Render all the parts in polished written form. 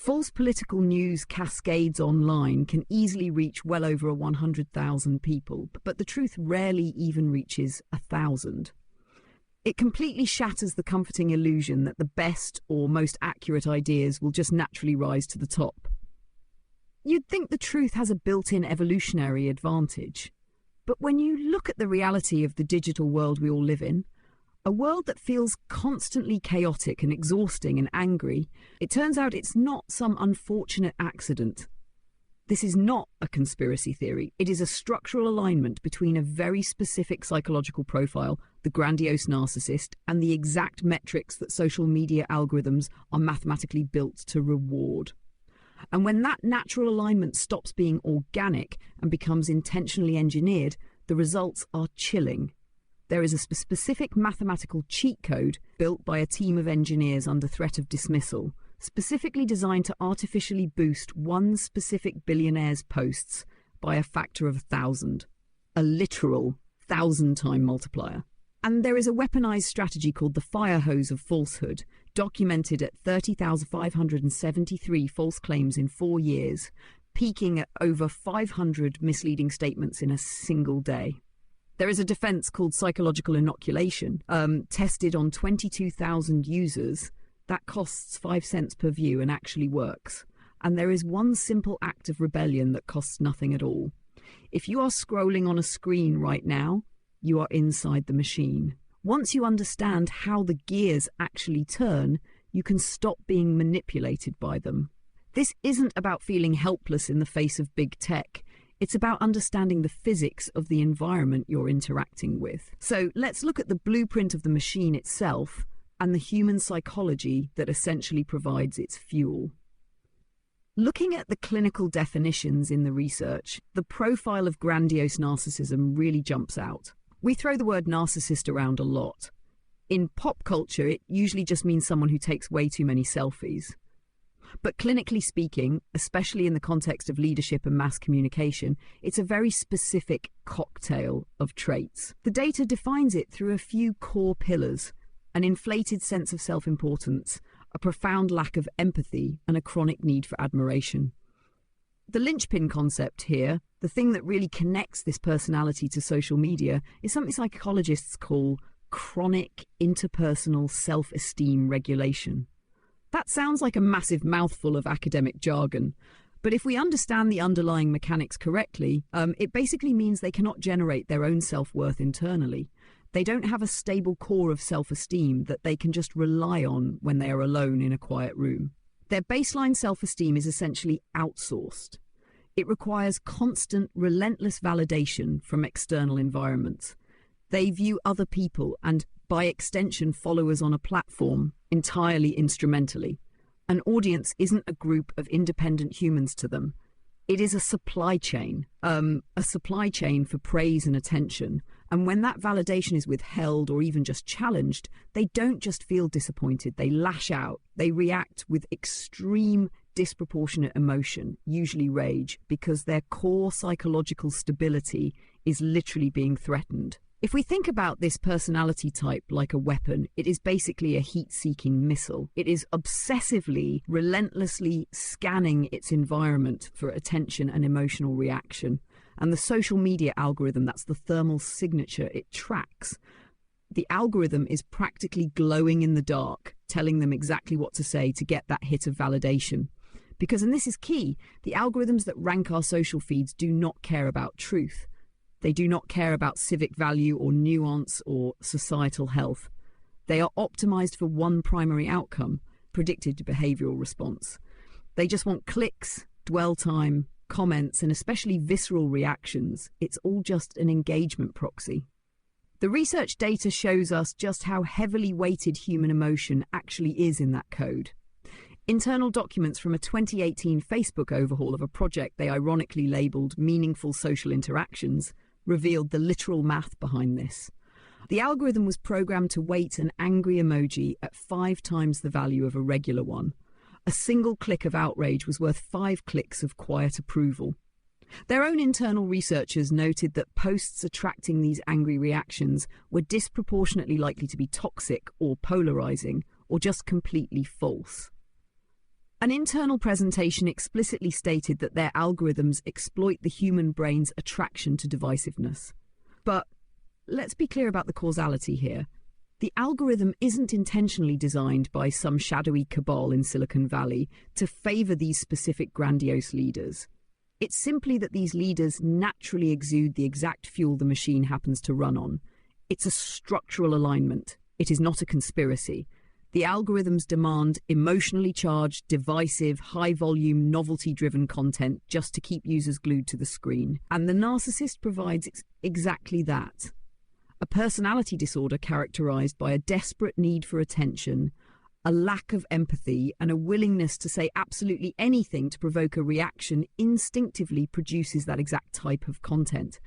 False political news cascades online can easily reach well over 100,000 people, but the truth rarely even reaches 1,000. It completely shatters the comforting illusion that the best or most accurate ideas will just naturally rise to the top. You'd think the truth has a built-in evolutionary advantage, but when you look at the reality of the digital world we all live in, a world that feels constantly chaotic and exhausting and angry, it turns out it's not some unfortunate accident. This is not a conspiracy theory. It is a structural alignment between a very specific psychological profile, the grandiose narcissist, and the exact metrics that social media algorithms are mathematically built to reward. And when that natural alignment stops being organic and becomes intentionally engineered, the results are chilling. There is a specific mathematical cheat code built by a team of engineers under threat of dismissal, specifically designed to artificially boost one specific billionaire's posts by a factor of 1,000, a literal 1,000-time multiplier. And there is a weaponized strategy called the firehose of falsehood, documented at 30,573 false claims in 4 years, peaking at over 500 misleading statements in a single day. There is a defense called psychological inoculation, tested on 22,000 users, that costs 5 cents per view and actually works. And there is one simple act of rebellion that costs nothing at all. If you are scrolling on a screen right now, you are inside the machine. Once you understand how the gears actually turn, you can stop being manipulated by them. This isn't about feeling helpless in the face of big tech. It's about understanding the physics of the environment you're interacting with. So let's look at the blueprint of the machine itself and the human psychology that essentially provides its fuel. Looking at the clinical definitions in the research, the profile of grandiose narcissism really jumps out. We throw the word narcissist around a lot. In pop culture, it usually just means someone who takes way too many selfies. But clinically speaking, especially in the context of leadership and mass communication, it's a very specific cocktail of traits. The data defines it through a few core pillars: an inflated sense of self-importance, a profound lack of empathy, and a chronic need for admiration. The linchpin concept here, the thing that really connects this personality to social media, is something psychologists call chronic interpersonal self-esteem regulation. That sounds like a massive mouthful of academic jargon, but if we understand the underlying mechanics correctly, it basically means they cannot generate their own self-worth internally. They don't have a stable core of self-esteem that they can just rely on when they are alone in a quiet room. Their baseline self-esteem is essentially outsourced. It requires constant, relentless validation from external environments. They view other people and, by extension, followers on a platform entirely instrumentally. An audience isn't a group of independent humans to them. It is a supply chain for praise and attention. And when that validation is withheld or even just challenged, they don't just feel disappointed, they lash out. They react with extreme, disproportionate emotion, usually rage, because their core psychological stability is literally being threatened. If we think about this personality type like a weapon, it is basically a heat-seeking missile. It is obsessively, relentlessly scanning its environment for attention and emotional reaction. And the social media algorithm, that's the thermal signature it tracks. The algorithm is practically glowing in the dark, telling them exactly what to say to get that hit of validation. Because, and this is key, the algorithms that rank our social feeds do not care about truth. They do not care about civic value or nuance or societal health. They are optimized for one primary outcome, predicted behavioral response. They just want clicks, dwell time, comments, and especially visceral reactions. It's all just an engagement proxy. The research data shows us just how heavily weighted human emotion actually is in that code. Internal documents from a 2018 Facebook overhaul of a project they ironically labeled Meaningful Social Interactions revealed the literal math behind this. The algorithm was programmed to weight an angry emoji at 5 times the value of a regular one. A single click of outrage was worth 5 clicks of quiet approval. Their own internal researchers noted that posts attracting these angry reactions were disproportionately likely to be toxic or polarizing, or just completely false. An internal presentation explicitly stated that their algorithms exploit the human brain's attraction to divisiveness. But let's be clear about the causality here. The algorithm isn't intentionally designed by some shadowy cabal in Silicon Valley to favor these specific grandiose leaders. It's simply that these leaders naturally exude the exact fuel the machine happens to run on. It's a structural alignment. It is not a conspiracy. The algorithms demand emotionally charged, divisive, high-volume, novelty-driven content just to keep users glued to the screen. And the narcissist provides exactly that. A personality disorder characterized by a desperate need for attention, a lack of empathy, and a willingness to say absolutely anything to provoke a reaction instinctively produces that exact type of content.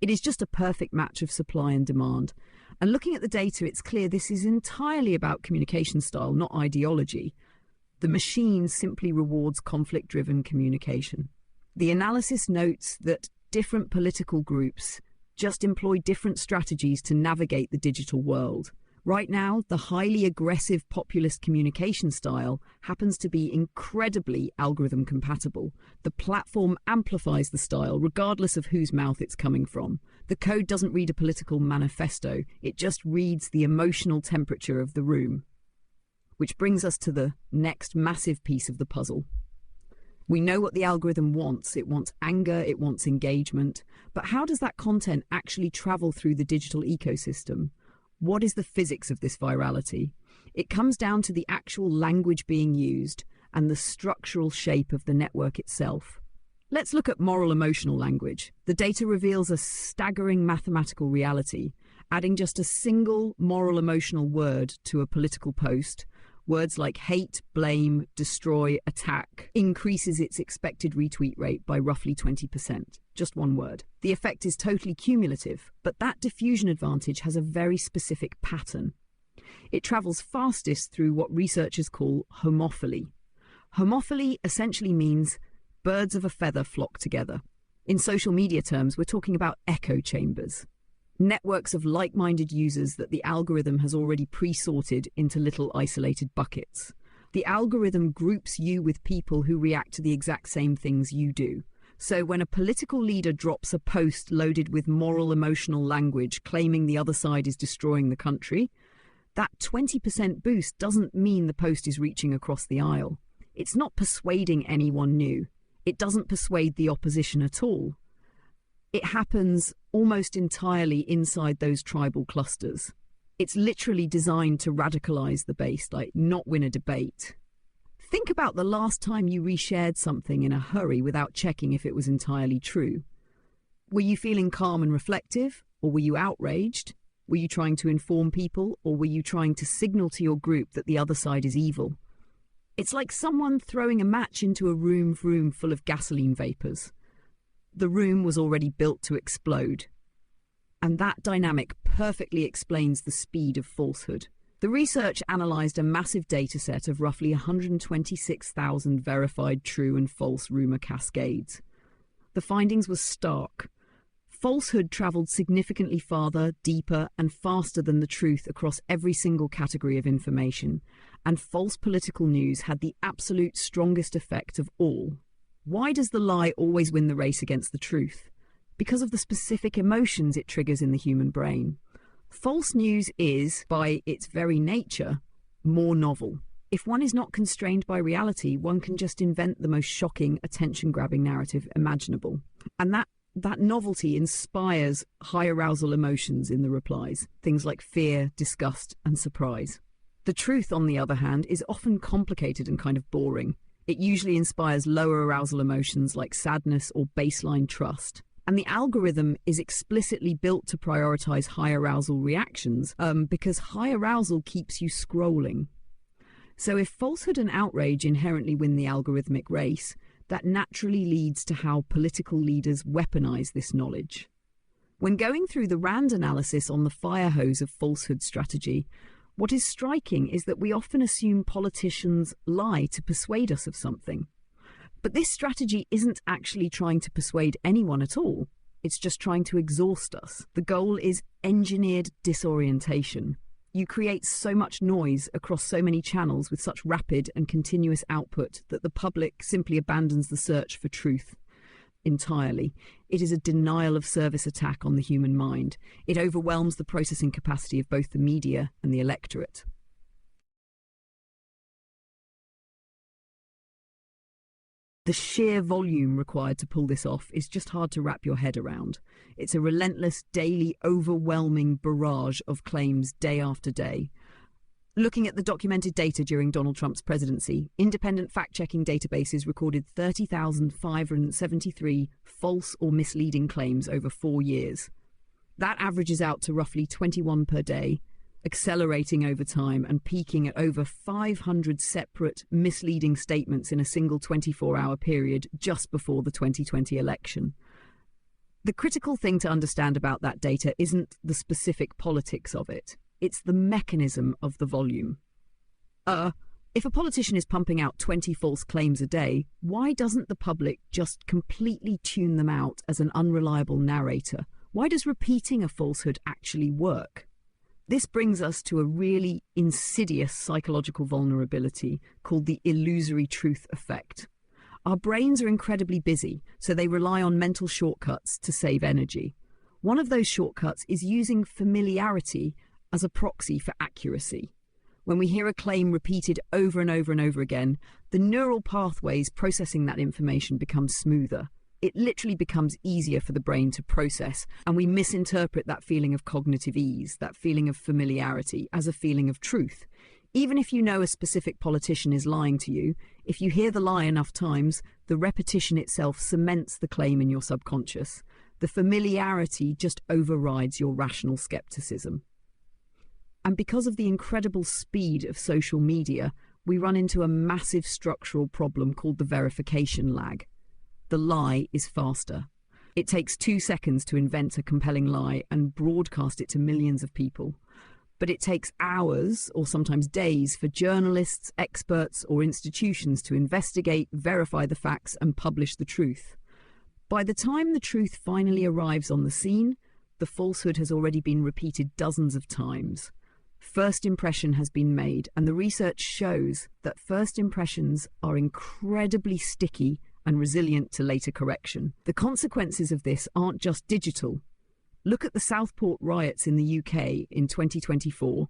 It is just a perfect match of supply and demand. And looking at the data, it's clear this is entirely about communication style, not ideology. The machine simply rewards conflict-driven communication. The analysis notes that different political groups just employ different strategies to navigate the digital world. Right now, the highly aggressive populist communication style happens to be incredibly algorithm compatible. The platform amplifies the style regardless of whose mouth it's coming from. The code doesn't read a political manifesto, it just reads the emotional temperature of the room. Which brings us to the next massive piece of the puzzle. We know what the algorithm wants. It wants anger, it wants engagement. But how does that content actually travel through the digital ecosystem? What is the physics of this virality? It comes down to the actual language being used and the structural shape of the network itself. Let's look at moral emotional language. The data reveals a staggering mathematical reality. Adding just a single moral emotional word to a political post, words like hate, blame, destroy, attack, increases its expected retweet rate by roughly 20%. Just one word. The effect is totally cumulative, but that diffusion advantage has a very specific pattern. It travels fastest through what researchers call homophily. Homophily essentially means birds of a feather flock together. In social media terms, we're talking about echo chambers. Networks of like-minded users that the algorithm has already pre-sorted into little isolated buckets. The algorithm groups you with people who react to the exact same things you do. So when a political leader drops a post loaded with moral emotional language claiming the other side is destroying the country, that 20% boost doesn't mean the post is reaching across the aisle. It's not persuading anyone new. It doesn't persuade the opposition at all. It happens almost entirely inside those tribal clusters. It's literally designed to radicalize the base, like not win a debate. Think about the last time you reshared something in a hurry without checking if it was entirely true. Were you feeling calm and reflective, or were you outraged? Were you trying to inform people, or were you trying to signal to your group that the other side is evil? It's like someone throwing a match into a room full of gasoline vapors. The room was already built to explode. And that dynamic perfectly explains the speed of falsehood. The research analysed a massive dataset of roughly 126,000 verified true and false rumour cascades. The findings were stark. Falsehood travelled significantly farther, deeper, and faster than the truth across every single category of information, and false political news had the absolute strongest effect of all. Why does the lie always win the race against the truth? Because of the specific emotions it triggers in the human brain. False news is, by its very nature, more novel. If one is not constrained by reality, one can just invent the most shocking, attention-grabbing narrative imaginable. And that novelty inspires high arousal emotions in the replies, things like fear, disgust, and surprise. The truth, on the other hand, is often complicated and kind of boring. It usually inspires lower arousal emotions like sadness or baseline trust. And the algorithm is explicitly built to prioritize high arousal reactions because high arousal keeps you scrolling. So if falsehood and outrage inherently win the algorithmic race, that naturally leads to how political leaders weaponize this knowledge. When going through the RAND analysis on the firehose of falsehood strategy, what is striking is that we often assume politicians lie to persuade us of something. But this strategy isn't actually trying to persuade anyone at all. It's just trying to exhaust us. The goal is engineered disorientation. You create so much noise across so many channels with such rapid and continuous output that the public simply abandons the search for truth entirely. It is a denial of service attack on the human mind. It overwhelms the processing capacity of both the media and the electorate. The sheer volume required to pull this off is just hard to wrap your head around. It's a relentless, daily, overwhelming barrage of claims day after day. Looking at the documented data during Donald Trump's presidency, independent fact-checking databases recorded 30,573 false or misleading claims over 4 years. That averages out to roughly 21 per day, accelerating over time and peaking at over 500 separate misleading statements in a single 24-hour period just before the 2020 election. The critical thing to understand about that data isn't the specific politics of it. It's the mechanism of the volume. If a politician is pumping out 20 false claims a day, why doesn't the public just completely tune them out as an unreliable narrator? Why does repeating a falsehood actually work? This brings us to a really insidious psychological vulnerability called the illusory truth effect. Our brains are incredibly busy, so they rely on mental shortcuts to save energy. One of those shortcuts is using familiarity as a proxy for accuracy. When we hear a claim repeated over and over and over again, the neural pathways processing that information become smoother. It literally becomes easier for the brain to process, and we misinterpret that feeling of cognitive ease, that feeling of familiarity, as a feeling of truth. Even if you know a specific politician is lying to you, if you hear the lie enough times, the repetition itself cements the claim in your subconscious. The familiarity just overrides your rational skepticism. And because of the incredible speed of social media, we run into a massive structural problem called the verification lag. The lie is faster. It takes 2 seconds to invent a compelling lie and broadcast it to millions of people. But it takes hours, or sometimes days, for journalists, experts, or institutions to investigate, verify the facts, and publish the truth. By the time the truth finally arrives on the scene, the falsehood has already been repeated dozens of times. First impression has been made, and the research shows that first impressions are incredibly sticky and resilient to later correction. The consequences of this aren't just digital. Look at the Southport riots in the UK in 2024.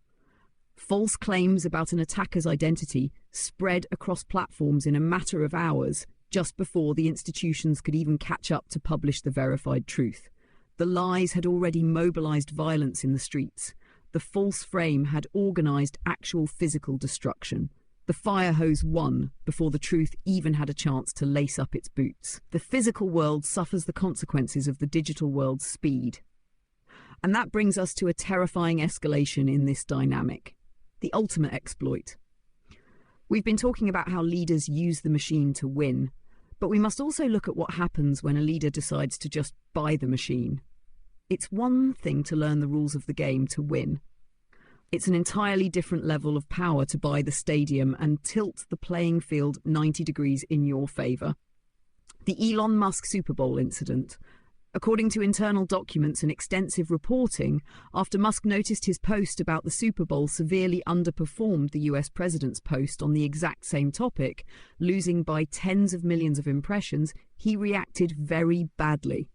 False claims about an attacker's identity spread across platforms in a matter of hours, just before the institutions could even catch up to publish the verified truth. The lies had already mobilized violence in the streets. The false frame had organized actual physical destruction. The firehose won before the truth even had a chance to lace up its boots. The physical world suffers the consequences of the digital world's speed. And that brings us to a terrifying escalation in this dynamic, the ultimate exploit. We've been talking about how leaders use the machine to win, but we must also look at what happens when a leader decides to just buy the machine. It's one thing to learn the rules of the game to win. It's an entirely different level of power to buy the stadium and tilt the playing field 90 degrees in your favour. The Elon Musk Super Bowl incident. According to internal documents and extensive reporting, after Musk noticed his post about the Super Bowl severely underperformed the US president's post on the exact same topic, losing by tens of millions of impressions, he reacted very badly.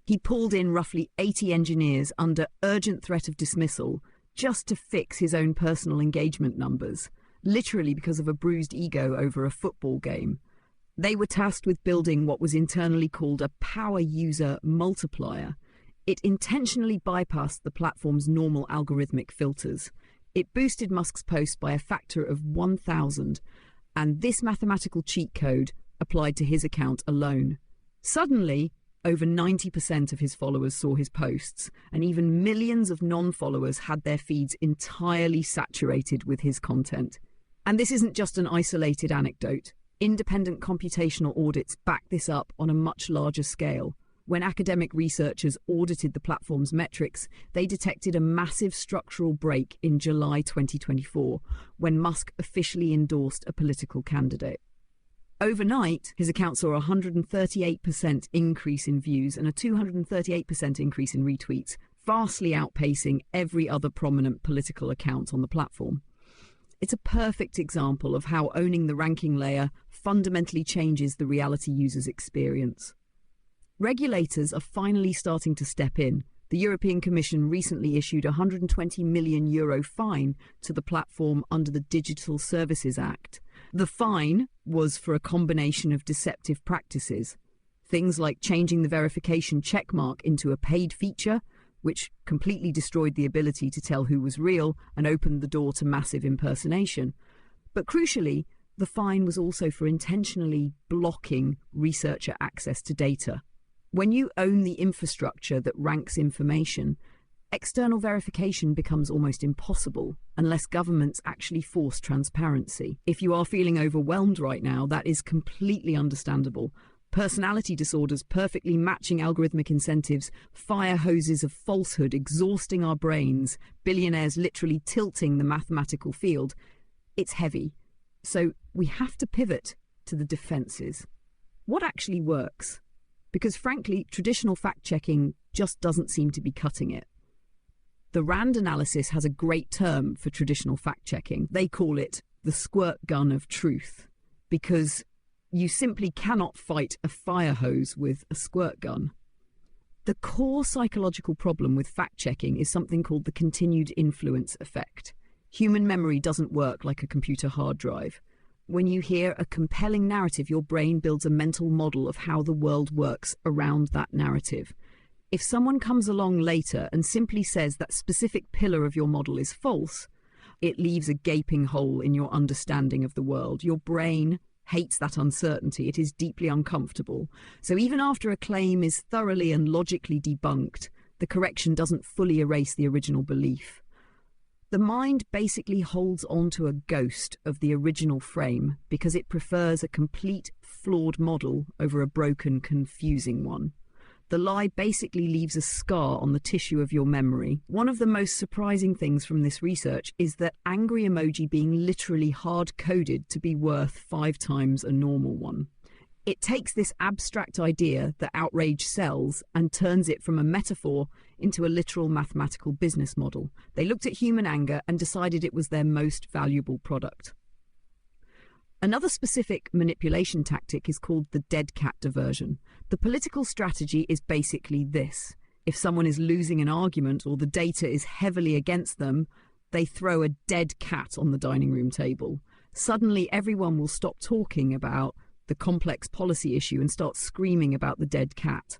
He pulled in roughly 80 engineers under urgent threat of dismissal just to fix his own personal engagement numbers, literally because of a bruised ego over a football game. They were tasked with building what was internally called a power user multiplier. It intentionally bypassed the platform's normal algorithmic filters. It boosted Musk's post by a factor of 1,000, and this mathematical cheat code applied to his account alone. Suddenly, over 90% of his followers saw his posts, and even millions of non-followers had their feeds entirely saturated with his content. And this isn't just an isolated anecdote. Independent computational audits back this up on a much larger scale. When academic researchers audited the platform's metrics, they detected a massive structural break in July 2024, when Musk officially endorsed a political candidate. Overnight, his account saw a 138% increase in views and a 238% increase in retweets, vastly outpacing every other prominent political account on the platform. It's a perfect example of how owning the ranking layer fundamentally changes the reality users experience. Regulators are finally starting to step in. The European Commission recently issued a €120 million fine to the platform under the Digital Services Act. The fine was for a combination of deceptive practices, things like changing the verification checkmark into a paid feature, which completely destroyed the ability to tell who was real and opened the door to massive impersonation. But crucially, the fine was also for intentionally blocking researcher access to data. When you own the infrastructure that ranks information, external verification becomes almost impossible unless governments actually force transparency. If you are feeling overwhelmed right now, that is completely understandable. Personality disorders perfectly matching algorithmic incentives, fire hoses of falsehood exhausting our brains, billionaires literally tilting the mathematical field. It's heavy. So we have to pivot to the defenses. What actually works? Because frankly, traditional fact-checking just doesn't seem to be cutting it. The RAND analysis has a great term for traditional fact-checking. They call it the squirt gun of truth, because you simply cannot fight a fire hose with a squirt gun. The core psychological problem with fact-checking is something called the continued influence effect. Human memory doesn't work like a computer hard drive. When you hear a compelling narrative, your brain builds a mental model of how the world works around that narrative. If someone comes along later and simply says that specific pillar of your model is false, it leaves a gaping hole in your understanding of the world. Your brain hates that uncertainty. It is deeply uncomfortable. So even after a claim is thoroughly and logically debunked, the correction doesn't fully erase the original belief. The mind basically holds on to a ghost of the original frame because it prefers a complete, flawed model over a broken, confusing one. The lie basically leaves a scar on the tissue of your memory. One of the most surprising things from this research is that angry emoji being literally hard-coded to be worth 5 times a normal one. It takes this abstract idea that outrage sells and turns it from a metaphor into a literal mathematical business model. They looked at human anger and decided it was their most valuable product. Another specific manipulation tactic is called the dead cat diversion. The political strategy is basically this. If someone is losing an argument or the data is heavily against them, they throw a dead cat on the dining room table. Suddenly everyone will stop talking about the complex policy issue and start screaming about the dead cat.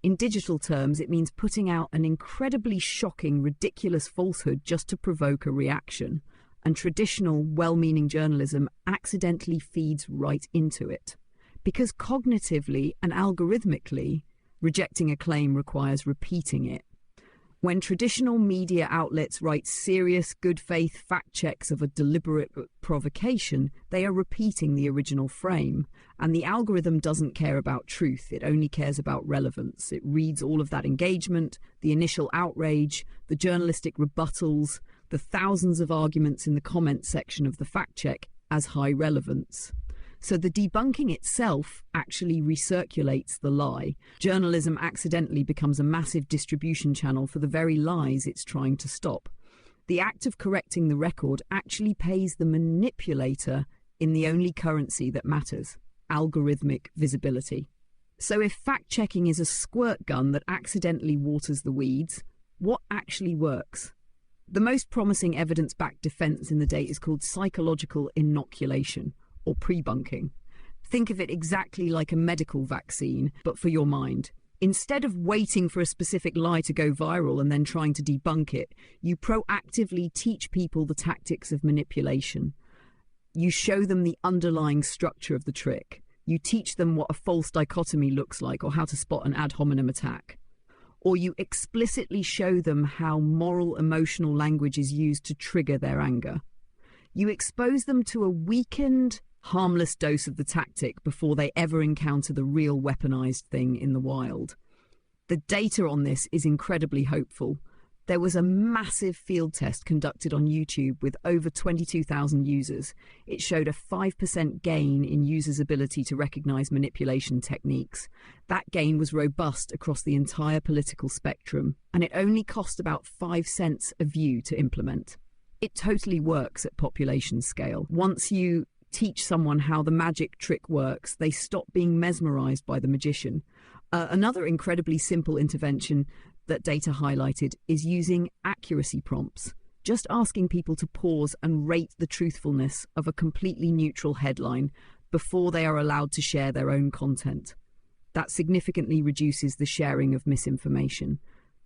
In digital terms, it means putting out an incredibly shocking, ridiculous falsehood just to provoke a reaction. And traditional, well-meaning journalism accidentally feeds right into it. Because cognitively and algorithmically, rejecting a claim requires repeating it. When traditional media outlets write serious, good-faith fact checks of a deliberate provocation, they are repeating the original frame. And the algorithm doesn't care about truth, it only cares about relevance. It reads all of that engagement, the initial outrage, the journalistic rebuttals, the thousands of arguments in the comment section of the fact check as high relevance. So the debunking itself actually recirculates the lie. Journalism accidentally becomes a massive distribution channel for the very lies it's trying to stop. The act of correcting the record actually pays the manipulator in the only currency that matters: algorithmic visibility. So if fact-checking is a squirt gun that accidentally waters the weeds, what actually works? The most promising evidence-backed defense in the day is called psychological inoculation, or pre-bunking. Think of it exactly like a medical vaccine, but for your mind. Instead of waiting for a specific lie to go viral and then trying to debunk it, you proactively teach people the tactics of manipulation. You show them the underlying structure of the trick. You teach them what a false dichotomy looks like or how to spot an ad hominem attack. Or you explicitly show them how moral emotional language is used to trigger their anger. You expose them to a weakened, harmless dose of the tactic before they ever encounter the real weaponized thing in the wild. The data on this is incredibly hopeful. There was a massive field test conducted on YouTube with over 22,000 users. It showed a 5% gain in users' ability to recognize manipulation techniques. That gain was robust across the entire political spectrum, and it only cost about 5 cents a view to implement. It totally works at population scale. Once you teach someone how the magic trick works, they stop being mesmerized by the magician. Another incredibly simple intervention that data highlighted is using accuracy prompts, just asking people to pause and rate the truthfulness of a completely neutral headline before they are allowed to share their own content. That significantly reduces the sharing of misinformation.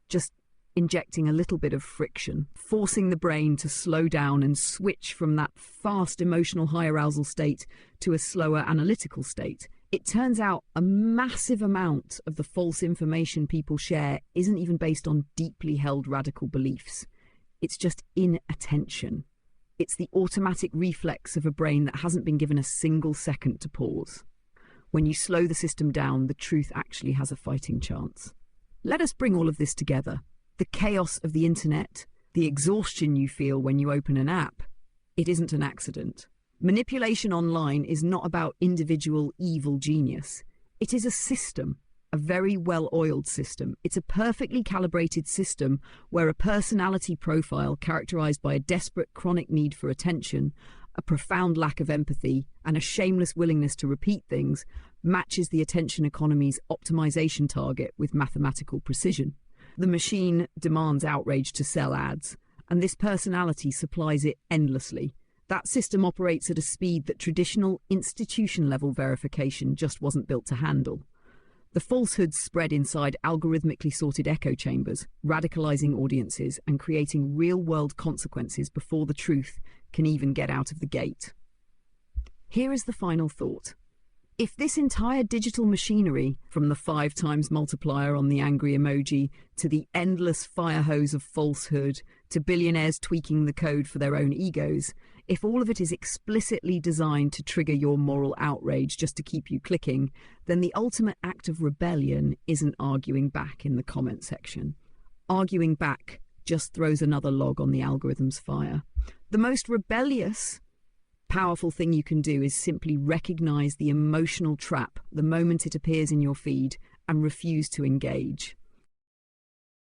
Just injecting a little bit of friction, forcing the brain to slow down and switch from that fast emotional high arousal state to a slower analytical state. It turns out a massive amount of the false information people share isn't even based on deeply held radical beliefs. It's just inattention. It's the automatic reflex of a brain that hasn't been given a single second to pause. When you slow the system down, the truth actually has a fighting chance. Let us bring all of this together. The chaos of the internet, the exhaustion you feel when you open an app, it isn't an accident. Manipulation online is not about individual evil genius. It is a system, a very well-oiled system. It's a perfectly calibrated system where a personality profile characterized by a desperate chronic need for attention, a profound lack of empathy, and a shameless willingness to repeat things matches the attention economy's optimization target with mathematical precision. The machine demands outrage to sell ads, and this personality supplies it endlessly. That system operates at a speed that traditional institution-level verification just wasn't built to handle. The falsehoods spread inside algorithmically sorted echo chambers, radicalizing audiences and creating real-world consequences before the truth can even get out of the gate. Here is the final thought. If this entire digital machinery, from the 5 times multiplier on the angry emoji, to the endless firehose of falsehood, to billionaires tweaking the code for their own egos, if all of it is explicitly designed to trigger your moral outrage just to keep you clicking, then the ultimate act of rebellion isn't arguing back in the comment section. Arguing back just throws another log on the algorithm's fire. The most rebellious, powerful thing you can do is simply recognize the emotional trap the moment it appears in your feed and refuse to engage.